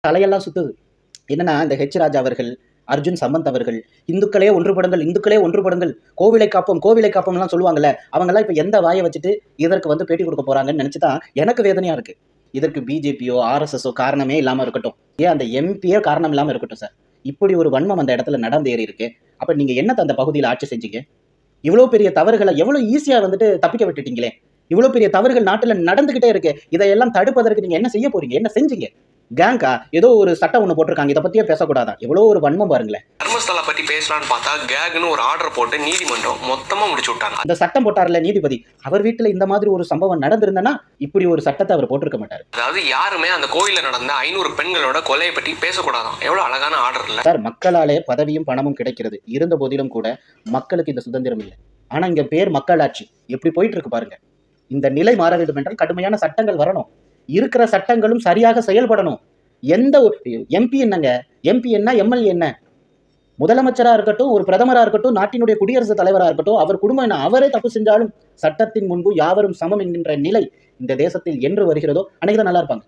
தலையெல்லாம் சுத்துது. என்னன்னா, இந்த ராஜா அவர்கள், அர்ஜுன் சம்பந்த் அவர்கள், இந்துக்களே ஒன்றுபடுங்கள், இந்துக்களே ஒன்றுபடுங்கள், கோவிலை காப்போம், கோவிலை காப்போம்லாம் சொல்லுவாங்கல்ல, அவங்கலாம் இப்ப எந்த வாய வச்சுட்டு இதற்கு வந்து பேட்டி குடுக்க போறாங்கன்னு நெனச்சு தான் எனக்கு வேதனையா இருக்கு. இதற்கு பிஜேபியோ, ஆர்எஸ்எஸோ காரணமே இல்லாம இருக்கட்டும். ஏன் அந்த எம்பியே காரணம் இல்லாம இருக்கட்டும் சார். இப்படி ஒரு வன்மம் அந்த இடத்துல நடந்தேறி இருக்கு. அப்ப நீங்க என்னத்த அந்த பகுதியில ஆட்சி செஞ்சீங்க? இவ்ளோ பெரிய தவறுகள எவ்வளோ ஈஸியா வந்துட்டு தப்பிக்க விட்டுட்டீங்களே! இவ்ளோ பெரிய தவறுகள் நாட்டுல நடந்துகிட்டே இருக்கு. இதையெல்லாம் தடுப்பதற்கு நீங்க என்ன செய்ய போறீங்க? என்ன செஞ்சீங்க? கேங்கா? ஏதோ ஒரு சட்டம் ஒண்ணு போட்டிருக்காங்க. இத பத்தியே பேசக்கூடாதா? எவ்வளோ ஒரு வன்மம் பாருங்களேன். தர்மஸ்தலா பத்தி பேசலாம்னு பார்த்தா கேக்னு ஒரு ஆர்டர் போட்டு நீதிமன்றம் மொத்தமா முடிச்சு விட்டாங்க. அந்த சட்டம் போட்டார்ல நீதிபதி, அவர் வீட்டுல இந்த மாதிரி ஒரு சம்பவம் நடந்திருந்தனா இப்படி ஒரு சட்டத்தை அவர் போட்டிருக்க மாட்டாரு. அதாவது யாருமே அந்த கோயில்ல நடந்த 500 பெண்களோட கொலையை பற்றி பேசக்கூடாதாம். எவ்வளவு அழகான ஆர்டர் இல்ல சார். மக்களாலே பதவியும் பணமும் கிடைக்கிறது. இருந்த போதிலும் கூட மக்களுக்கு இந்த சுதந்திரம் இல்லை. ஆனா இங்க பேர் மக்களாட்சி. எப்படி போயிட்டு இருக்கு பாருங்க. இந்த நிலை மாற வேண்டும் என்றால் கடுமையான சட்டங்கள் வரணும். இருக்கிற சட்டங்களும் சரியாக செயல்படணும். எந்த எம்பி என்னங்க? எம்பி என்ன? எம்எல்ஏ என்ன? முதலமைச்சரா இருக்கட்டும், ஒரு பிரதமரா இருக்கட்டும், நாட்டினுடைய குடியரசுத் தலைவரா இருக்கட்டும், அவர் குடும்பம் என்ன? அவரே தப்பு செஞ்சாலும் சட்டத்தின் முன்பு யாவரும் சமம் என்கின்ற நிலை இந்த தேசத்தில் என்று வருகிறதோ அன்னைக்கு தான் நல்லா இருப்பாங்க.